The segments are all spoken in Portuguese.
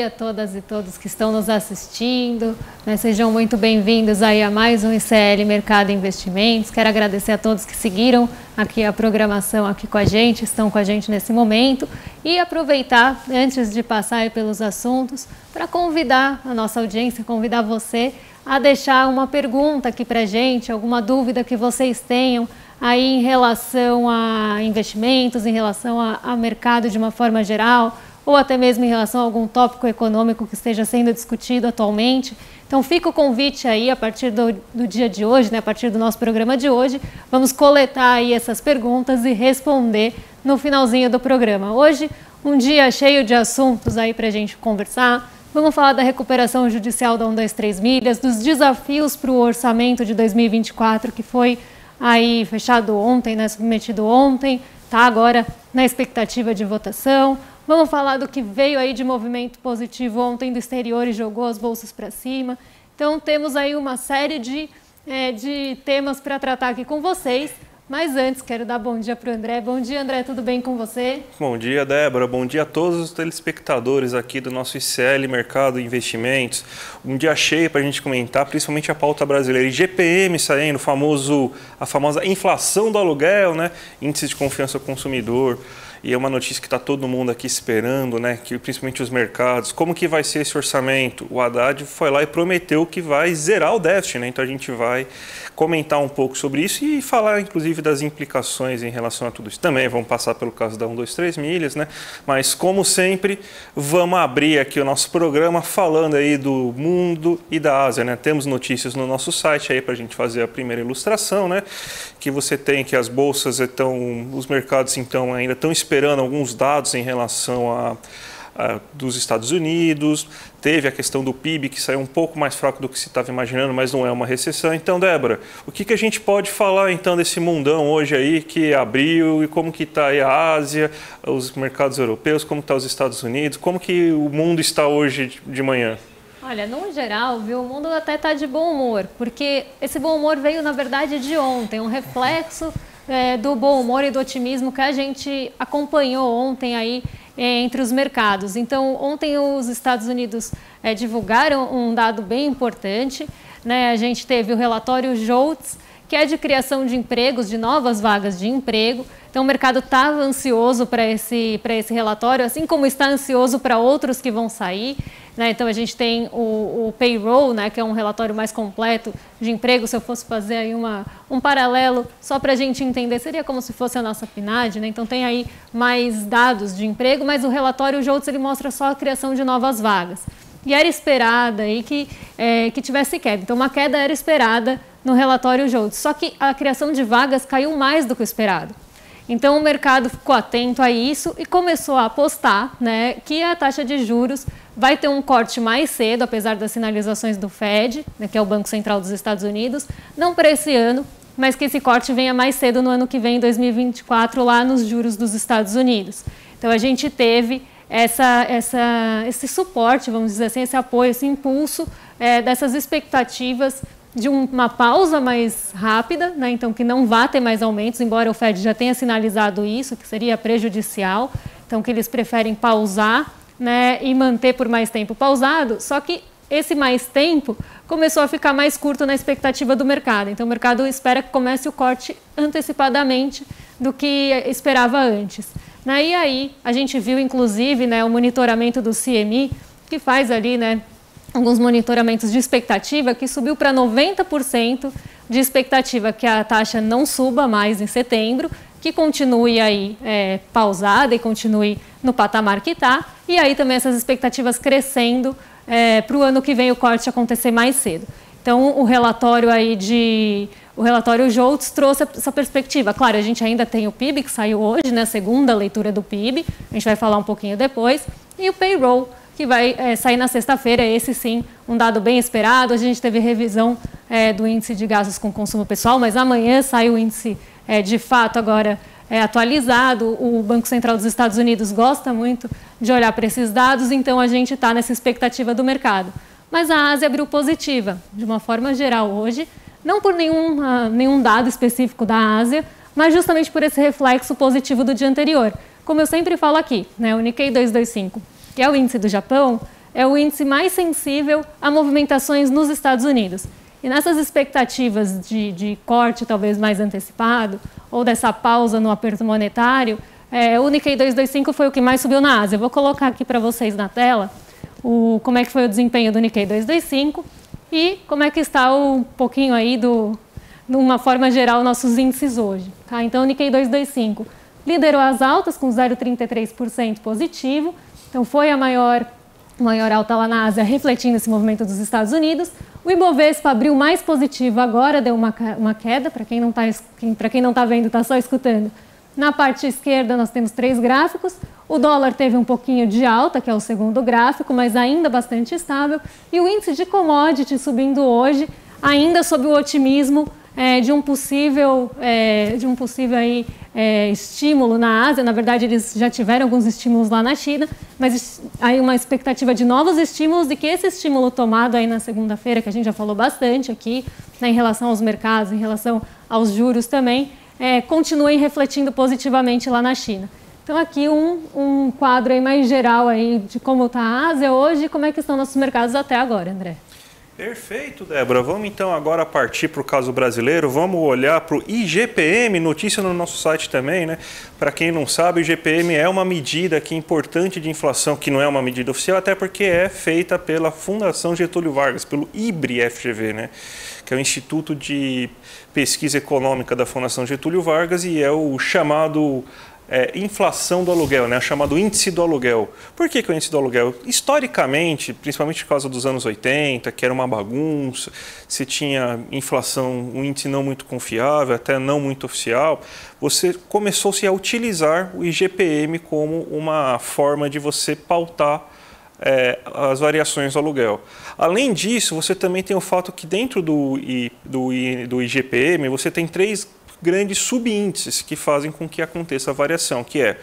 a todas e todos que estão nos assistindo, né? Sejam muito bem-vindos aí a mais um ICL Mercado e Investimentos. Quero agradecer a todos que seguiram aqui a programação aqui com a gente, estão com a gente nesse momento e aproveitar, antes de passar aí pelos assuntos, para convidar a nossa audiência, convidar você a deixar uma pergunta aqui para a gente, alguma dúvida que vocês tenham aí em relação a investimentos, em relação a mercado de uma forma geral, ou até mesmo em relação a algum tópico econômico que esteja sendo discutido atualmente. Então fica o convite aí a partir do dia de hoje, né, a partir do nosso programa de hoje, vamos coletar aí essas perguntas e responder no finalzinho do programa. Hoje, um dia cheio de assuntos aí para a gente conversar. Vamos falar da recuperação judicial da 123 Milhas, dos desafios para o orçamento de 2024, que foi aí fechado ontem, né, submetido ontem, está agora na expectativa de votação. Vamos falar do que veio aí de movimento positivo ontem do exterior e jogou as bolsas para cima. Então temos aí uma série de temas para tratar aqui com vocês. Mas antes, quero dar bom dia para o André. Bom dia, André, tudo bem com você? Bom dia, Débora. Bom dia a todos os telespectadores aqui do nosso ICL Mercado e Investimentos. Um dia cheio para a gente comentar, principalmente a pauta brasileira. IGPM saindo, a famosa inflação do aluguel, né? Índice de confiança do consumidor. E é uma notícia que está todo mundo aqui esperando, né? Que principalmente os mercados. Como que vai ser esse orçamento? O Haddad foi lá e prometeu que vai zerar o déficit, né? Então a gente vai comentar um pouco sobre isso e falar, inclusive, das implicações em relação a tudo isso. Também vamos passar pelo caso da 123 Milhas, né? Mas, como sempre, vamos abrir aqui o nosso programa falando aí do mundo e da Ásia, né? Temos notícias no nosso site aí para a gente fazer a primeira ilustração, né? Que você tem que as bolsas os mercados então ainda estão esperando alguns dados em relação dos Estados Unidos. Teve a questão do PIB, que saiu um pouco mais fraco do que se estava imaginando, mas não é uma recessão. Então, Débora, o que a gente pode falar então desse mundão hoje aí que abriu e como que está aí a Ásia, os mercados europeus, como está os Estados Unidos, como que o mundo está hoje de manhã? Olha, no geral, viu, o mundo até está de bom humor, porque esse bom humor veio, na verdade, de ontem, um reflexo do bom humor e do otimismo que a gente acompanhou ontem aí entre os mercados. Então, ontem os Estados Unidos divulgaram um dado bem importante, né? A gente teve o relatório JOLTS, que é de criação de empregos, de novas vagas de emprego. Então, o mercado estava ansioso para esse relatório, assim como está ansioso para outros que vão sair, né? Então, a gente tem o payroll, né, que é um relatório mais completo de emprego. Se eu fosse fazer aí um paralelo, só para a gente entender, seria como se fosse a nossa PNAD, né? Então, tem aí mais dados de emprego, mas o relatório JOLTS ele mostra só a criação de novas vagas. E era esperada aí que tivesse queda. Então, uma queda era esperada no relatório JOLTS. Só que a criação de vagas caiu mais do que o esperado. Então, o mercado ficou atento a isso e começou a apostar, né, que a taxa de juros vai ter um corte mais cedo, apesar das sinalizações do Fed, né, que é o Banco Central dos Estados Unidos, não para esse ano, mas que esse corte venha mais cedo no ano que vem, em 2024, lá nos juros dos Estados Unidos. Então, a gente teve esse suporte, vamos dizer assim, esse apoio, esse impulso dessas expectativas de uma pausa mais rápida, né? Então que não vá ter mais aumentos, embora o Fed já tenha sinalizado isso, que seria prejudicial, então que eles preferem pausar, né, e manter por mais tempo pausado, só que esse mais tempo começou a ficar mais curto na expectativa do mercado, então o mercado espera que comece o corte antecipadamente do que esperava antes. E aí a gente viu inclusive, né, o monitoramento do CME, que faz ali, né, alguns monitoramentos de expectativa, que subiu para 90% de expectativa que a taxa não suba mais em setembro, que continue aí pausada e continue no patamar que está, e aí também essas expectativas crescendo para o ano que vem o corte acontecer mais cedo. Então o relatório JOLTS trouxe essa perspectiva. Claro, a gente ainda tem o PIB que saiu hoje, né, a segunda leitura do PIB, a gente vai falar um pouquinho depois, e o payroll, que vai sair na sexta-feira, esse sim, um dado bem esperado. A gente teve revisão do índice de gastos com consumo pessoal, mas amanhã sai o índice de fato agora atualizado. O Banco Central dos Estados Unidos gosta muito de olhar para esses dados, então a gente está nessa expectativa do mercado. Mas a Ásia abriu positiva, de uma forma geral hoje, não por nenhum dado específico da Ásia, mas justamente por esse reflexo positivo do dia anterior. Como eu sempre falo aqui, né, o Nikkei 225, que é o índice do Japão, é o índice mais sensível a movimentações nos Estados Unidos. E nessas expectativas de corte talvez mais antecipado, ou dessa pausa no aperto monetário, o Nikkei 225 foi o que mais subiu na Ásia. Eu vou colocar aqui para vocês na tela como é que foi o desempenho do Nikkei 225 e como é que está um pouquinho aí de uma forma geral nossos índices hoje. Tá? Então o Nikkei 225 liderou as altas com 0,33% positivo, então foi a maior alta lá na Ásia, refletindo esse movimento dos Estados Unidos. O Ibovespa abriu mais positivo agora, deu uma queda, para quem não está vendo, está só escutando. Na parte esquerda nós temos 3 gráficos, o dólar teve um pouquinho de alta, que é o segundo gráfico, mas ainda bastante estável, e o índice de commodity subindo hoje, ainda sob o otimismo de um possível aí, estímulo na Ásia. Na verdade, eles já tiveram alguns estímulos lá na China, mas aí uma expectativa de novos estímulos e que esse estímulo tomado aí na segunda-feira, que a gente já falou bastante aqui, né, em relação aos mercados, em relação aos juros também, continuem refletindo positivamente lá na China. Então aqui um quadro aí mais geral aí de como está a Ásia hoje e como é que estão nossos mercados até agora, André. Perfeito, Débora. Vamos então agora partir para o caso brasileiro, vamos olhar para o IGPM, notícia no nosso site também, né? Para quem não sabe, o IGPM é uma medida aqui importante de inflação, que não é uma medida oficial, até porque é feita pela Fundação Getúlio Vargas, pelo IBRE-FGV, né? Que é o Instituto de Pesquisa Econômica da Fundação Getúlio Vargas e é o chamado inflação do aluguel, né? O chamado índice do aluguel. Por que o índice do aluguel? Historicamente, principalmente por causa dos anos 80, que era uma bagunça, se tinha inflação, um índice não muito confiável, até não muito oficial, você começou-se a utilizar o IGPM como uma forma de você pautar as variações do aluguel. Além disso, você também tem o fato que dentro do IGPM você tem 3 grandes subíndices que fazem com que aconteça a variação, que é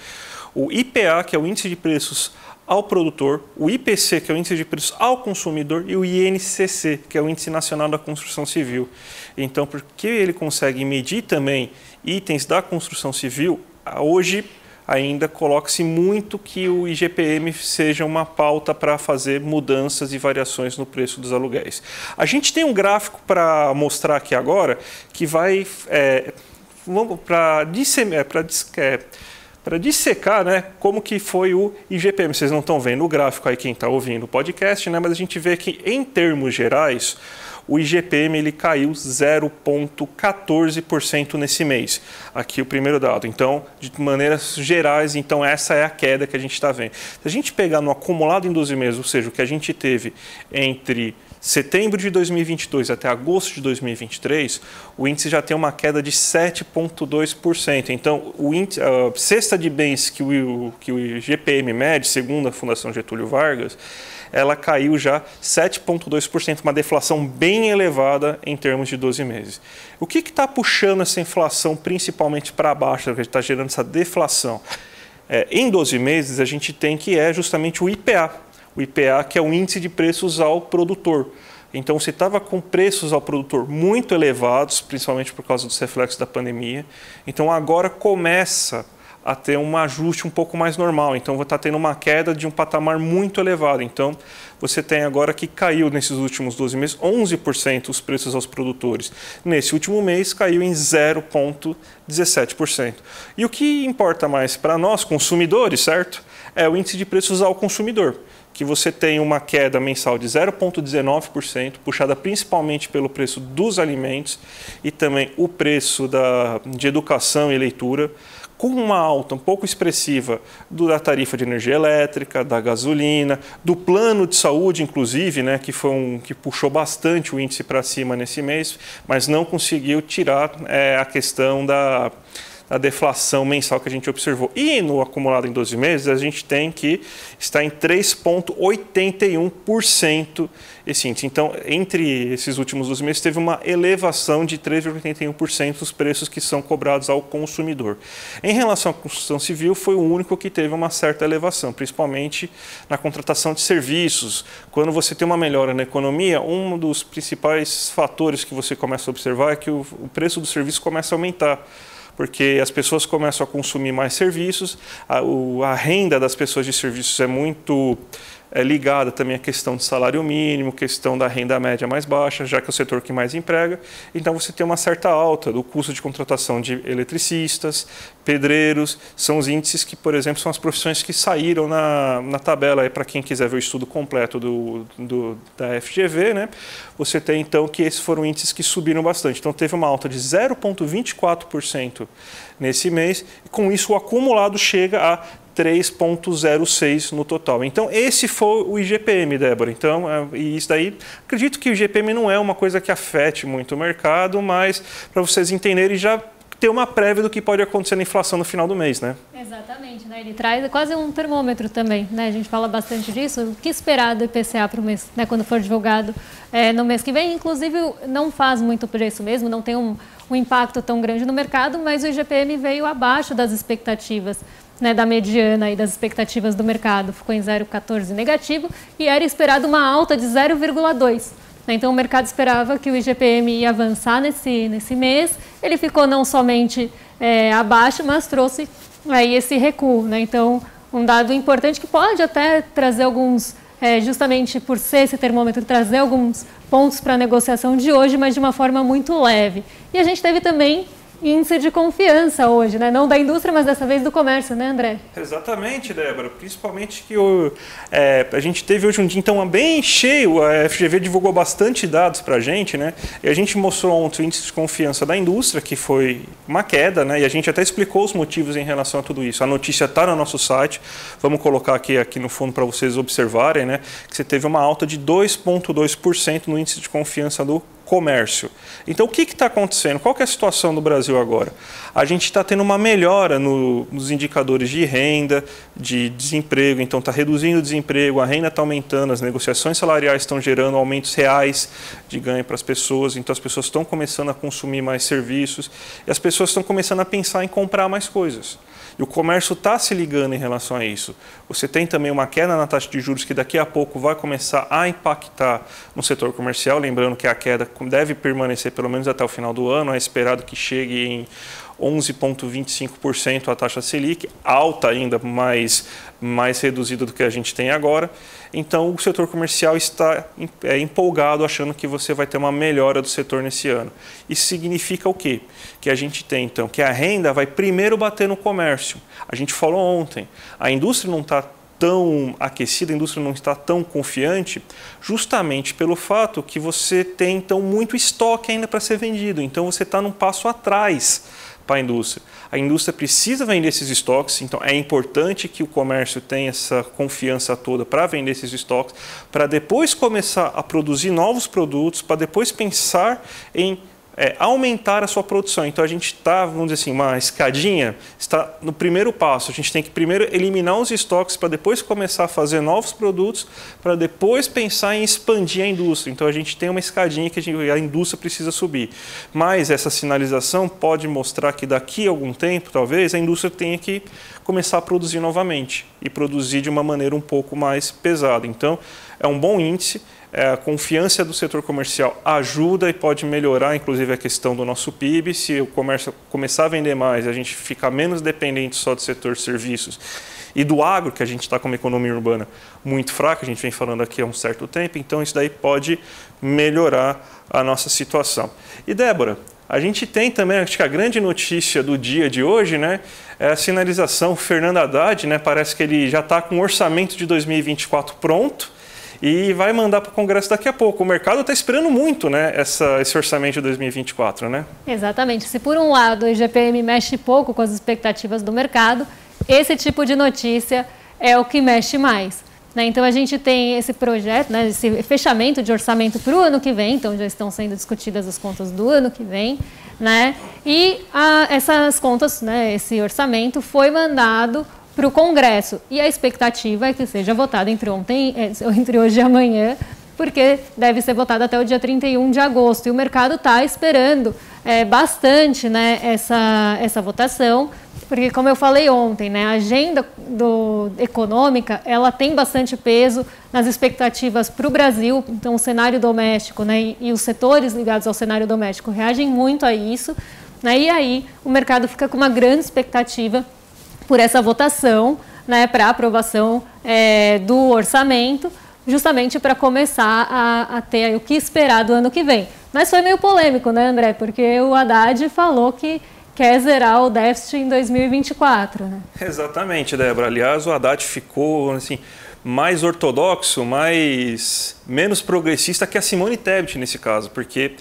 o IPA, que é o índice de preços ao produtor, o IPC, que é o índice de preços ao consumidor, e o INCC, que é o Índice Nacional da Construção Civil. Então, porque ele consegue medir também itens da construção civil, hoje ainda coloca-se muito que o IGPM seja uma pauta para fazer mudanças e variações no preço dos aluguéis. A gente tem um gráfico para mostrar aqui agora que vai para dissecar, né, como que foi o IGPM. Vocês não estão vendo o gráfico aí, quem está ouvindo o podcast, né, mas a gente vê que, em termos gerais, o IGPM ele caiu 0,14% nesse mês. Aqui o primeiro dado. Então, de maneiras gerais, então essa é a queda que a gente está vendo. Se a gente pegar no acumulado em 12 meses, ou seja, o que a gente teve entre setembro de 2022 até agosto de 2023, o índice já tem uma queda de 7,2%. Então, a cesta de bens que o IGPM mede, segundo a Fundação Getúlio Vargas, ela caiu já 7,2%, uma deflação bem elevada em termos de 12 meses. O que está puxando essa inflação principalmente para baixo, que está gerando essa deflação? Em 12 meses, a gente tem que justamente o IPA. O IPA, que é o índice de preços ao produtor. Então, você estava com preços ao produtor muito elevados, principalmente por causa dos reflexos da pandemia. Então, agora começa a ter um ajuste um pouco mais normal. Então, está tendo uma queda de um patamar muito elevado. Então, você tem agora que caiu nesses últimos 12 meses 11% os preços aos produtores. Nesse último mês, caiu em 0,17%. E o que importa mais para nós, consumidores, certo? É o índice de preços ao consumidor, que você tem uma queda mensal de 0,19%, puxada principalmente pelo preço dos alimentos e também o preço de educação e leitura, com uma alta um pouco expressiva da tarifa de energia elétrica, da gasolina, do plano de saúde, inclusive, né, que puxou bastante o índice para cima nesse mês, mas não conseguiu tirar a questão da deflação mensal que a gente observou. E no acumulado em 12 meses, a gente tem que estar em 3,81% esse índice. Então, entre esses últimos 12 meses, teve uma elevação de 3,81% dos preços que são cobrados ao consumidor. Em relação à construção civil, foi o único que teve uma certa elevação, principalmente na contratação de serviços. Quando você tem uma melhora na economia, um dos principais fatores que você começa a observar é que o preço do serviço começa a aumentar, porque as pessoas começam a consumir mais serviços, a renda das pessoas de serviços é muito ligada também à questão do salário mínimo, questão da renda média mais baixa, já que é o setor que mais emprega. Então, você tem uma certa alta do custo de contratação de eletricistas, pedreiros, são os índices que, por exemplo, são as profissões que saíram na tabela, para quem quiser ver o estudo completo da FGV, né? Você tem, então, que esses foram índices que subiram bastante. Então, teve uma alta de 0,24% nesse mês, e com isso o acumulado chega a 3,06 no total. Então, esse foi o IGPM, Débora. Então, e isso daí, acredito que o IGPM não é uma coisa que afete muito o mercado, mas para vocês entenderem, já ter uma prévia do que pode acontecer na inflação no final do mês, né? Exatamente, né? Ele traz quase um termômetro também, né? A gente fala bastante disso. O que esperar do IPCA para o mês, né? Quando for divulgado no mês que vem. Inclusive, não faz muito preço mesmo, não tem um impacto tão grande no mercado, mas o IGPM veio abaixo das expectativas, né, da mediana e das expectativas do mercado, ficou em 0,14 negativo e era esperado uma alta de 0,2. Então, o mercado esperava que o IGPM ia avançar nesse mês, ele ficou não somente abaixo, mas trouxe aí esse recuo, né? Então, um dado importante que pode até trazer alguns, justamente por ser esse termômetro, trazer alguns pontos para a negociação de hoje, mas de uma forma muito leve. E a gente teve também índice de confiança hoje, né? Não da indústria, mas dessa vez do comércio, né, André? Exatamente, Débora. Principalmente que a gente teve hoje um dia então bem cheio, a FGV divulgou bastante dados para a gente, né? E a gente mostrou ontem o índice de confiança da indústria, que foi uma queda, né? E a gente até explicou os motivos em relação a tudo isso. A notícia está no nosso site, vamos colocar aqui no fundo para vocês observarem, né? Que você teve uma alta de 2,2% no índice de confiança do comércio. Então, o que está acontecendo? Qual que é a situação do Brasil agora? A gente está tendo uma melhora nos indicadores de renda, de desemprego, então está reduzindo o desemprego, a renda está aumentando, as negociações salariais estão gerando aumentos reais de ganho para as pessoas, então as pessoas estão começando a consumir mais serviços e as pessoas estão começando a pensar em comprar mais coisas. E o comércio está se ligando em relação a isso. Você tem também uma queda na taxa de juros que daqui a pouco vai começar a impactar no setor comercial, lembrando que a queda deve permanecer pelo menos até o final do ano, é esperado que chegue em 11,25% a taxa Selic, alta ainda, mais reduzida do que a gente tem agora. Então, o setor comercial está empolgado, achando que você vai ter uma melhora do setor nesse ano. Isso significa o quê? Que a gente tem, então, que a renda vai primeiro bater no comércio. A gente falou ontem, a indústria não está tão aquecida, a indústria não está tão confiante, justamente pelo fato que você tem, então, muito estoque ainda para ser vendido. Então, você está num passo atrás para a indústria. A indústria precisa vender esses estoques, então é importante que o comércio tenha essa confiança toda para vender esses estoques, para depois começar a produzir novos produtos, para depois pensar em aumentar a sua produção. Então a gente está, vamos dizer assim, uma escadinha, está no primeiro passo. A gente tem que primeiro eliminar os estoques para depois começar a fazer novos produtos, para depois pensar em expandir a indústria. Então a gente tem uma escadinha que a indústria precisa subir. Mas essa sinalização pode mostrar que daqui a algum tempo, talvez, a indústria tenha que começar a produzir novamente e produzir de uma maneira um pouco mais pesada. Então é um bom índice. A confiança do setor comercial ajuda e pode melhorar, inclusive, a questão do nosso PIB. Se o comércio começar a vender mais, a gente fica menos dependente só do setor serviços e do agro, que a gente está com uma economia urbana muito fraca, a gente vem falando aqui há um certo tempo, então isso daí pode melhorar a nossa situação. E, Débora, a gente tem também, acho que a grande notícia do dia de hoje, né, é a sinalização. O Fernando Haddad, né, parece que ele já está com o orçamento de 2024 pronto, e vai mandar para o Congresso daqui a pouco. O mercado está esperando muito, né, esse orçamento de 2024, né? Exatamente. Se por um lado o IGPM mexe pouco com as expectativas do mercado, esse tipo de notícia é o que mexe mais, né? Então a gente tem esse projeto, né, esse fechamento de orçamento para o ano que vem, então já estão sendo discutidas as contas do ano que vem, né? E essas contas, né, esse orçamento foi mandado para o Congresso. E a expectativa é que seja votado entre hoje e amanhã, porque deve ser votado até o dia 31 de agosto. E o mercado está esperando bastante, né, essa votação, porque, como eu falei ontem, né, a agenda econômica ela tem bastante peso nas expectativas para o Brasil. Então, o cenário doméstico, né, e os setores ligados ao cenário doméstico reagem muito a isso, né, e aí o mercado fica com uma grande expectativa por essa votação, né, para aprovação do orçamento, justamente para começar a ter aí o que esperar do ano que vem. Mas foi meio polêmico, né, André? Porque o Haddad falou que quer zerar o déficit em 2024. Né? Exatamente, Débora. Aliás, o Haddad ficou assim, mais ortodoxo, menos progressista que a Simone Tebet nesse caso, porque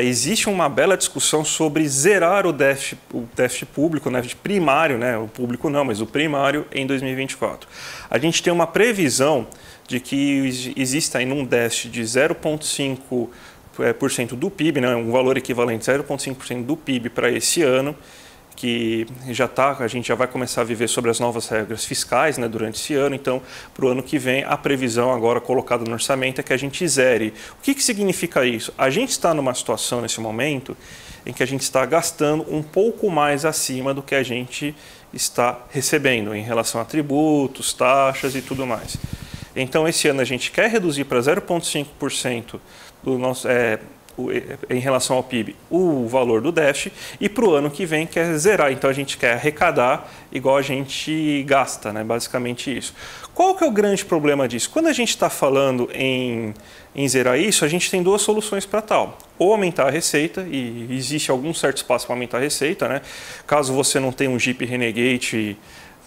existe uma bela discussão sobre zerar o déficit público, o déficit primário, né? O público não, mas o primário em 2024. A gente tem uma previsão de que exista aí um déficit de 0,5% do PIB, né, um valor equivalente a 0,5% do PIB para esse ano, que a gente já vai começar a viver sobre as novas regras fiscais, né, durante esse ano. Então, para o ano que vem, a previsão agora colocada no orçamento é que a gente zere. O que significa isso? A gente está numa situação nesse momento em que a gente está gastando um pouco mais acima do que a gente está recebendo em relação a tributos, taxas e tudo mais. Então, esse ano a gente quer reduzir para 0,5% do nosso, em relação ao PIB o valor do déficit, e para o ano que vem quer zerar. Então, a gente quer arrecadar igual a gente gasta, né? Basicamente isso. Qual que é o grande problema disso? Quando a gente está falando em zerar isso, a gente tem duas soluções para tal. Ou aumentar a receita, e existe algum certo espaço para aumentar a receita, né? Caso você não tenha um Jeep Renegade.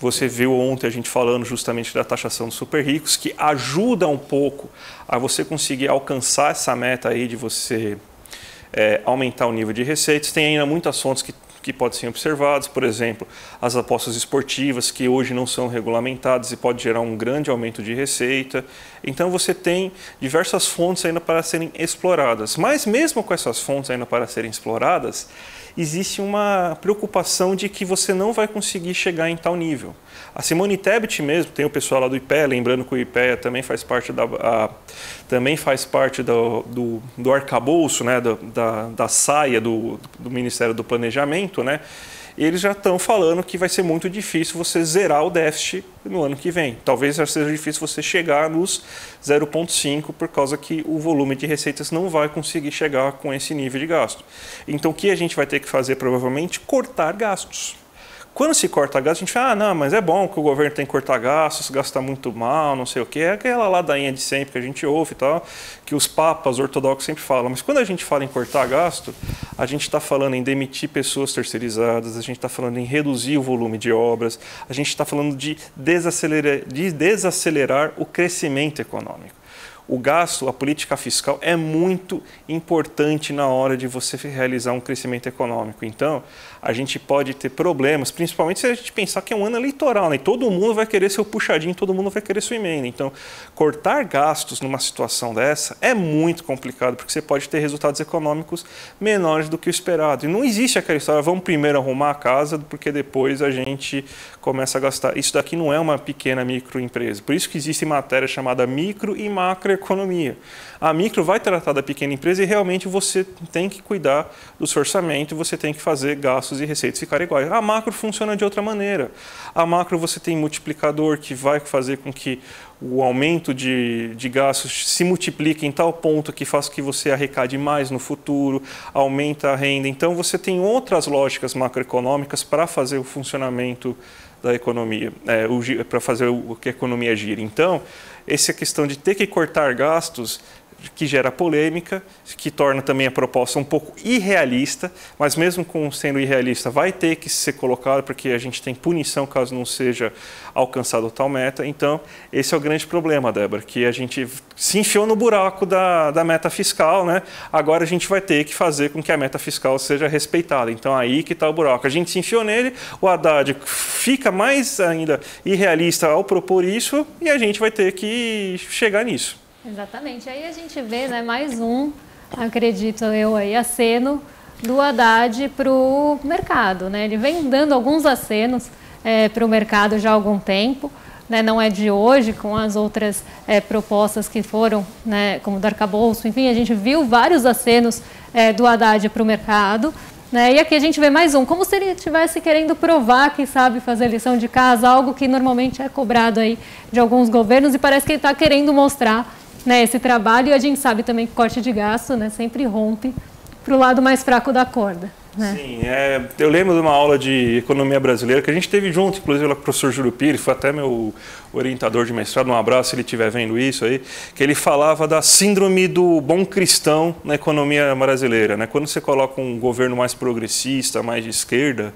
Você viu ontem a gente falando justamente da taxação dos super ricos, que ajuda um pouco a você conseguir alcançar essa meta aí de você aumentar o nível de receitas. Tem ainda muitas fontes que podem ser observadas, por exemplo, as apostas esportivas, que hoje não são regulamentadas e pode gerar um grande aumento de receita. Então você tem diversas fontes ainda para serem exploradas. Mas mesmo com essas fontes ainda para serem exploradas, existe uma preocupação de que você não vai conseguir chegar em tal nível. A Simone Tebet mesmo, tem o pessoal lá do IPEA, lembrando que o IPEA também faz parte do arcabouço, né, da saia do Ministério do Planejamento, né? Eles já estão falando que vai ser muito difícil você zerar o déficit no ano que vem. Talvez seja difícil você chegar nos 0,5%, por causa que o volume de receitas não vai conseguir chegar com esse nível de gasto. Então, o que a gente vai ter que fazer, provavelmente, cortar gastos. Quando se corta gastos, a gente fala, não, mas é bom que o governo tem que cortar gastos, gasta muito mal, não sei o quê. É aquela ladainha de sempre que a gente ouve e tal, que os papas ortodoxos sempre falam. Mas quando a gente fala em cortar gasto, a gente está falando em demitir pessoas terceirizadas, a gente está falando em reduzir o volume de obras, a gente está falando de desacelerar o crescimento econômico. O gasto, a política fiscal é muito importante na hora de você realizar um crescimento econômico. Então, a gente pode ter problemas, principalmente se a gente pensar que é um ano eleitoral, né? E todo mundo vai querer seu puxadinho, todo mundo vai querer sua emenda. Então, cortar gastos numa situação dessa é muito complicado, porque você pode ter resultados econômicos menores do que o esperado. E não existe aquela história, vamos primeiro arrumar a casa, porque depois a gente começa a gastar. Isso daqui não é uma pequena microempresa. Por isso que existe matéria chamada micro e macroeconomia. A micro vai tratar da pequena empresa e realmente você tem que cuidar do seu orçamento, você tem que fazer gastos e receitas ficarem iguais. A macro funciona de outra maneira. A macro você tem multiplicador que vai fazer com que o aumento de gastos se multiplique em tal ponto que faz que você arrecade mais no futuro, aumenta a renda. Então você tem outras lógicas macroeconômicas para fazer o funcionamento da economia, para fazer o que a economia gira. Então, essa questão de ter que cortar gastos que gera polêmica, que torna também a proposta um pouco irrealista, mas mesmo sendo irrealista vai ter que ser colocado, porque a gente tem punição caso não seja alcançado tal meta. Então, esse é o grande problema, Débora, que a gente se enfiou no buraco da meta fiscal, né? Agora a gente vai ter que fazer com que a meta fiscal seja respeitada. Então, aí que está o buraco. A gente se enfiou nele, o Haddad fica mais ainda irrealista ao propor isso e a gente vai ter que chegar nisso. Exatamente. Aí a gente vê, né, mais acredito eu, aí, aceno do Haddad para o mercado. Né? Ele vem dando alguns acenos para o mercado já há algum tempo, né? Não é de hoje, com as outras propostas que foram, né, como do arcabouço, enfim, a gente viu vários acenos do Haddad para o mercado. Né? E aqui a gente vê mais como se ele estivesse querendo provar que sabe fazer lição de casa, algo que normalmente é cobrado aí de alguns governos, e parece que ele está querendo mostrar, né, esse trabalho. E a gente sabe também que corte de gasto, né, sempre rompe para o lado mais fraco da corda. né? Sim, eu lembro de uma aula de economia brasileira que a gente teve junto, inclusive lá com o professor Júlio Pires, foi até meu orientador de mestrado, um abraço se ele estiver vendo isso aí, que ele falava da síndrome do bom cristão na economia brasileira, né? Quando você coloca um governo mais progressista, mais de esquerda,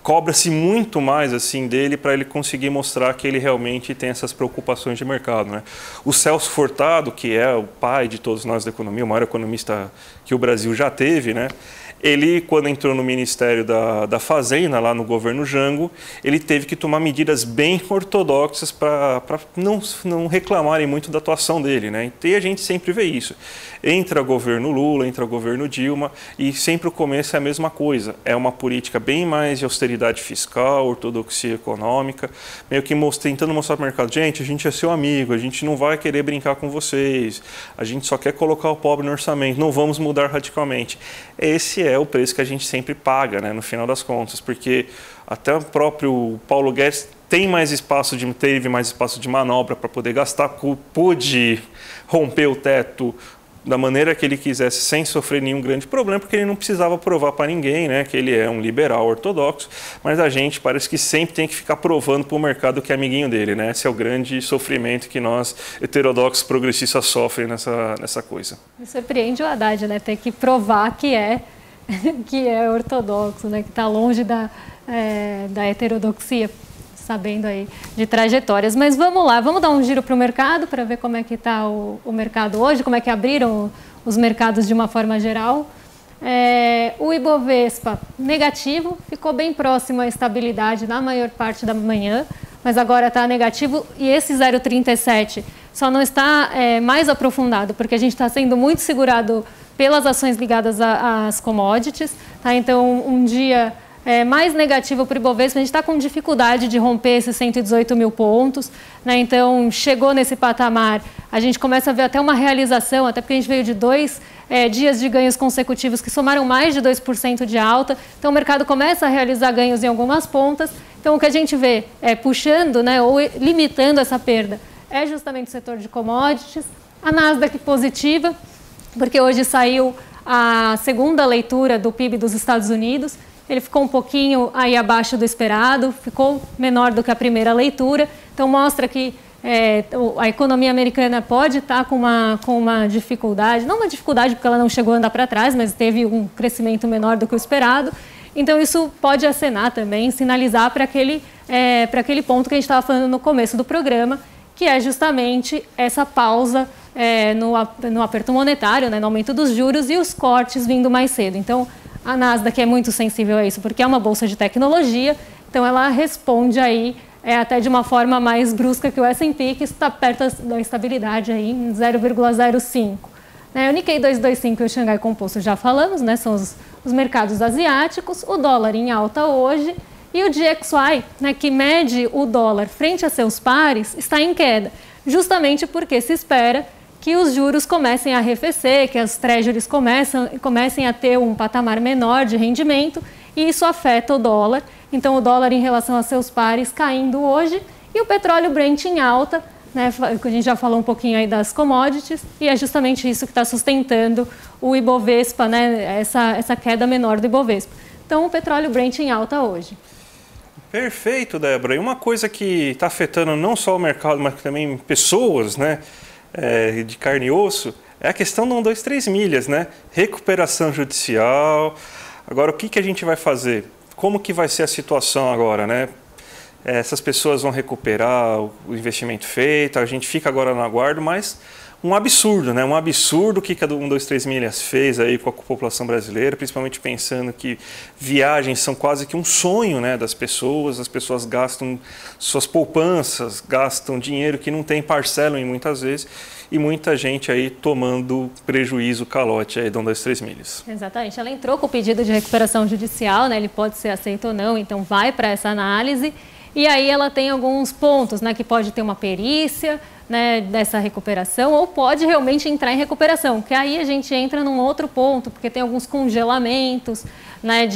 cobra-se muito mais assim dele para ele conseguir mostrar que ele realmente tem essas preocupações de mercado, né? O Celso Furtado, que é o pai de todos nós da economia, o maior economista que o Brasil já teve, né? Ele, quando entrou no Ministério da Fazenda, lá no governo Jango, ele teve que tomar medidas bem ortodoxas para não reclamarem muito da atuação dele, né? E a gente sempre vê isso. Entra governo Lula, entra governo Dilma, e sempre o começo é a mesma coisa. É uma política bem mais de austeridade fiscal, ortodoxia econômica, meio que tentando mostrar para o mercado, gente, a gente é seu amigo, a gente não vai querer brincar com vocês, a gente só quer colocar o pobre no orçamento, não vamos mudar radicalmente. Esse é o preço que a gente sempre paga, né, no final das contas, porque até o próprio Paulo Guedes teve mais espaço de manobra para poder gastar, pôde romper o teto da maneira que ele quisesse, sem sofrer nenhum grande problema, porque ele não precisava provar para ninguém, né, que ele é um liberal ortodoxo, mas a gente parece que sempre tem que ficar provando para o mercado que é amiguinho dele, né? Esse é o grande sofrimento que nós, heterodoxos progressistas, sofrem nessa coisa. Me surpreende o Haddad, né, ter que provar que é ortodoxo, né, que está longe da heterodoxia, sabendo aí de trajetórias. Mas vamos lá, vamos dar um giro para o mercado para ver como é que está o mercado hoje, como é que abriram os mercados de uma forma geral. O Ibovespa negativo, ficou bem próximo à estabilidade na maior parte da manhã, mas agora está negativo e esse 0,37 só não está mais aprofundado, porque a gente está sendo muito segurado pelas ações ligadas às commodities, tá? Então um dia mais negativo para o Ibovespa, a gente está com dificuldade de romper esses 118 mil pontos, né? Então chegou nesse patamar, a gente começa a ver até uma realização, até porque a gente veio de 2 dias de ganhos consecutivos que somaram mais de 2% de alta, então o mercado começa a realizar ganhos em algumas pontas, então o que a gente vê puxando, né, ou limitando essa perda é justamente o setor de commodities, a Nasdaq positiva, porque hoje saiu a segunda leitura do PIB dos Estados Unidos, ele ficou um pouquinho aí abaixo do esperado, ficou menor do que a primeira leitura, então mostra que a economia americana pode estar com uma dificuldade, não uma dificuldade porque ela não chegou a andar para trás, mas teve um crescimento menor do que o esperado, então isso pode acenar também, sinalizar para aquele ponto que a gente estava falando no começo do programa, que é justamente essa pausa no aperto monetário, né, no aumento dos juros e os cortes vindo mais cedo. Então, a Nasdaq é muito sensível a isso, porque é uma bolsa de tecnologia, então ela responde aí até de uma forma mais brusca que o S&P, que está perto da estabilidade aí em 0,05. O Nikkei 225 e o Xangai Composto já falamos, né, são os mercados asiáticos, o dólar em alta hoje e o DXY, né, que mede o dólar frente a seus pares, está em queda, justamente porque se espera que os juros comecem a arrefecer, que as treasuries comecem a ter um patamar menor de rendimento, e isso afeta o dólar. Então, o dólar em relação a seus pares caindo hoje, e o petróleo Brent em alta, né? A gente já falou um pouquinho aí das commodities, e é justamente isso que está sustentando o Ibovespa, né? Essa queda menor do Ibovespa. Então, o petróleo Brent em alta hoje. Perfeito, Débora. E uma coisa que está afetando não só o mercado, mas também pessoas, né? De carne e osso, é a questão do 1, 2, 3 milhas, né? Recuperação judicial. Agora, o que a gente vai fazer? Como que vai ser a situação agora, né? Essas pessoas vão recuperar o investimento feito, a gente fica agora no aguardo, mas um absurdo, né? Um absurdo o que a 1, 2, 3 milhas fez aí com a população brasileira, principalmente pensando que viagens são quase que um sonho, né, das pessoas, as pessoas gastam suas poupanças, gastam dinheiro que não tem, parcelam em muitas vezes, e muita gente aí tomando prejuízo, calote aí de 1, 2, 3 milhas. Exatamente, ela entrou com o pedido de recuperação judicial, né? Ele pode ser aceito ou não, então vai para essa análise. E aí ela tem alguns pontos, né, que pode ter uma perícia, né, dessa recuperação, ou pode realmente entrar em recuperação, que aí a gente entra num outro ponto, porque tem alguns congelamentos, né,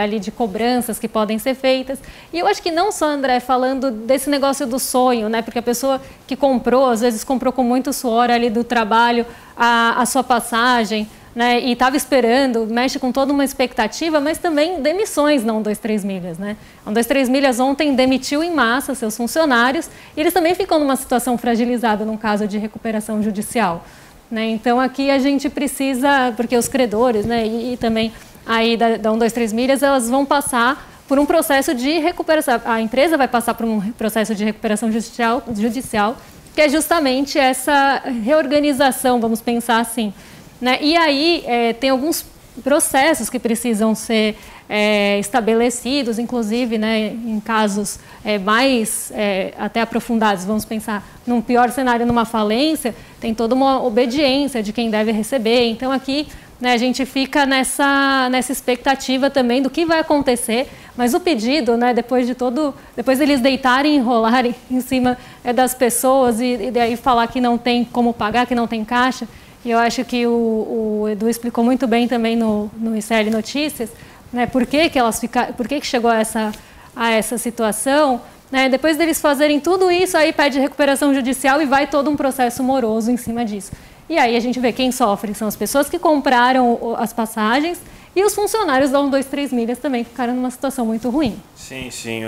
ali de cobranças que podem ser feitas. E eu acho que não só, André, falando desse negócio do sonho, né, porque a pessoa que comprou, às vezes comprou com muito suor ali do trabalho a sua passagem, né, e estava esperando, mexe com toda uma expectativa, mas também demissões na 123 Milhas. Né? A 123 Milhas ontem demitiu em massa seus funcionários e eles também ficam numa situação fragilizada num caso de recuperação judicial. Né? Então aqui a gente precisa, porque os credores, né, e também aí da 123 Milhas, elas vão passar por um processo de recuperação, a empresa vai passar por um processo de recuperação judicial, que é justamente essa reorganização, vamos pensar assim. Né? E aí tem alguns processos que precisam ser estabelecidos, inclusive, né, em casos mais até aprofundados, vamos pensar num pior cenário, numa falência, tem toda uma obediência de quem deve receber. Então aqui, né, a gente fica nessa expectativa também do que vai acontecer, mas o pedido, né, depois eles deitarem e enrolarem em cima das pessoas e daí falar que não tem como pagar, que não tem caixa. E eu acho que o Edu explicou muito bem também no ICL Notícias, né, por que chegou a essa situação. Né, depois deles fazerem tudo isso, aí pede recuperação judicial e vai todo um processo moroso em cima disso. E aí a gente vê quem sofre são as pessoas que compraram as passagens e os funcionários da 123 Milhas também ficaram numa situação muito ruim. Sim, sim.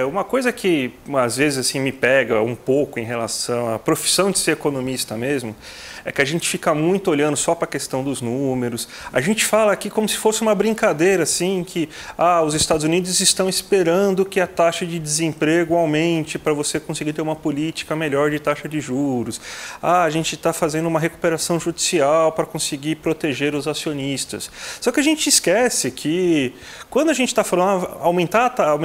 Uma coisa que às vezes assim, me pega um pouco em relação à profissão de ser economista mesmo, é que a gente fica muito olhando só para a questão dos números. A gente fala aqui como se fosse uma brincadeira, assim, que os Estados Unidos estão esperando que a taxa de desemprego aumente para você conseguir ter uma política melhor de taxa de juros. A gente está fazendo uma recuperação judicial para conseguir proteger os acionistas. Só que a gente esquece que quando a gente está falando aumentar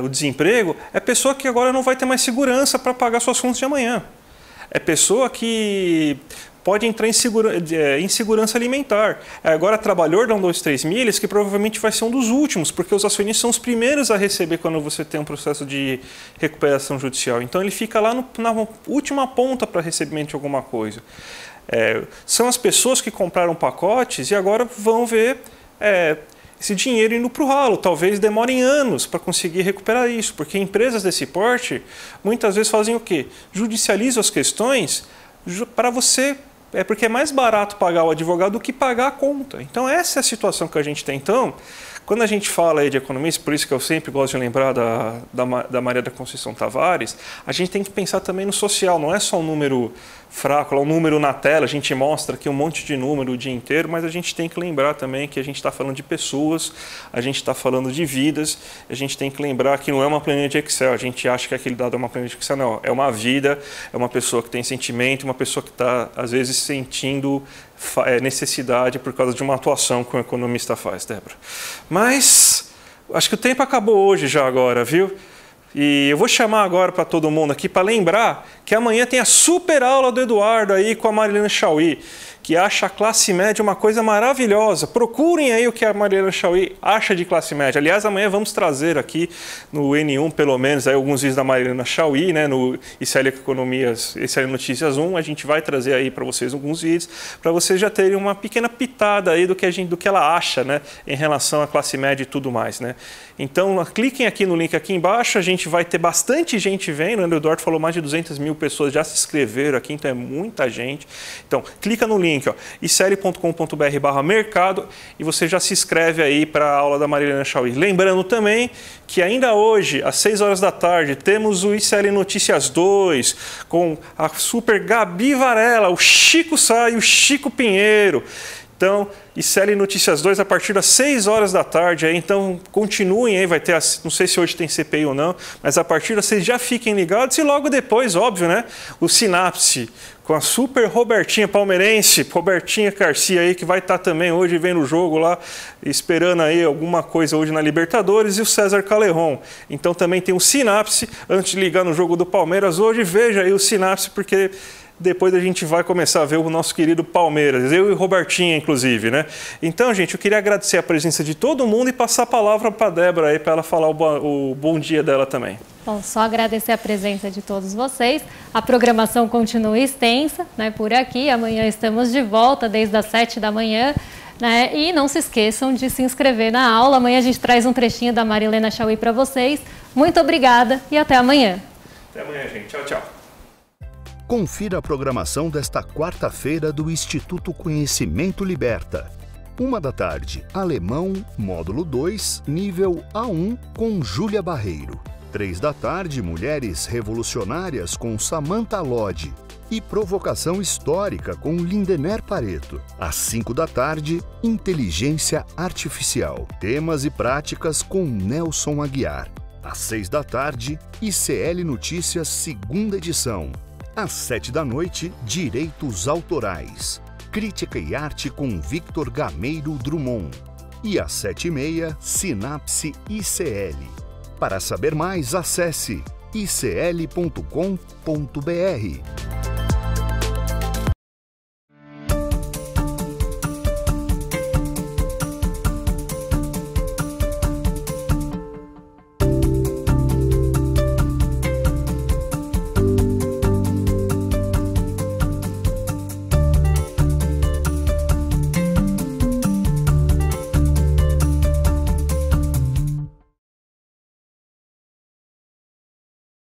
o desemprego, é pessoa que agora não vai ter mais segurança para pagar suas contas de amanhã. É pessoa que pode entrar em insegurança alimentar. Agora, trabalhador da 123 Milhas, que provavelmente vai ser um dos últimos, porque os acionistas são os primeiros a receber quando você tem um processo de recuperação judicial. Então, ele fica lá na última ponta para recebimento de alguma coisa. São as pessoas que compraram pacotes e agora vão ver esse dinheiro indo para o ralo. Talvez demorem anos para conseguir recuperar isso, porque empresas desse porte muitas vezes fazem o quê? Judicializam as questões para você, porque é mais barato pagar o advogado do que pagar a conta. Então essa é a situação que a gente tem. Então, quando a gente fala aí de economista, por isso que eu sempre gosto de lembrar da Maria da Conceição Tavares, a gente tem que pensar também no social, não é só um número fraco, é um número na tela, a gente mostra aqui um monte de número o dia inteiro, mas a gente tem que lembrar também que a gente está falando de pessoas, a gente está falando de vidas, a gente tem que lembrar que não é uma planilha de Excel, a gente acha que aquele dado é uma planilha de Excel, não, é uma vida, é uma pessoa que tem sentimento, uma pessoa que está, às vezes, sentindo necessidade por causa de uma atuação que um economista faz, Débora. Mas acho que o tempo acabou hoje já agora, viu? E eu vou chamar agora para todo mundo aqui para lembrar que amanhã tem a super aula do Eduardo aí com a Marilena Chauí, que acha a classe média uma coisa maravilhosa. Procurem aí o que a Marilena Chauí acha de classe média. Aliás, amanhã vamos trazer aqui no N1, pelo menos, aí alguns vídeos da Marilena Chauí, né, no ICL Economias, ICL Notícias 1. A gente vai trazer aí para vocês alguns vídeos, para vocês já terem uma pequena pitada aí do que ela acha, né, em relação à classe média e tudo mais, né. Então, cliquem aqui no link aqui embaixo, a gente vai ter bastante gente vendo, o Eduardo falou mais de 200 mil pessoas já se inscreveram aqui, então é muita gente. Então, clica no link, icl.com.br/mercado e você já se inscreve aí para a aula da Marilena Chauí. Lembrando também que ainda hoje, às 6 horas da tarde, temos o ICL Notícias 2 com a super Gabi Varela, o Chico Sá e o Chico Pinheiro. Então, ICL Notícias 2 a partir das 6 horas da tarde. Aí, então, continuem aí, vai ter, não sei se hoje tem CPI ou não, mas a partir das 6 já fiquem ligados e logo depois, óbvio, né, o Sinapse com a super Robertinha palmeirense, Robertinha Garcia aí, que vai estar também hoje vendo o jogo lá, esperando aí alguma coisa hoje na Libertadores, e o César Caleron. Então também tem o Sinapse, antes de ligar no jogo do Palmeiras hoje, veja aí o Sinapse, porque depois a gente vai começar a ver o nosso querido Palmeiras, eu e o Robertinha, inclusive, né? Então, gente, eu queria agradecer a presença de todo mundo e passar a palavra para a Débora aí, para ela falar o bom dia dela também. Bom, só agradecer a presença de todos vocês. A programação continua extensa, né, por aqui. Amanhã estamos de volta desde as 7 da manhã. Né? E não se esqueçam de se inscrever na aula. Amanhã a gente traz um trechinho da Marilena Chauí para vocês. Muito obrigada e até amanhã. Até amanhã, gente. Tchau, tchau. Confira a programação desta quarta-feira do Instituto Conhecimento Liberta. 13h, Alemão, Módulo 2, Nível A1, com Júlia Barreiro. 15h, Mulheres Revolucionárias, com Samantha Lodge. E Provocação Histórica, com Lindener Pareto. Às 17h, Inteligência Artificial. Temas e Práticas, com Nelson Aguiar. Às 18h, ICL Notícias, segunda edição. Às 19h, Direitos Autorais. Crítica e Arte, com Victor Gameiro Drummond. E às 19h30, Sinapse ICL. Para saber mais, acesse icl.com.br.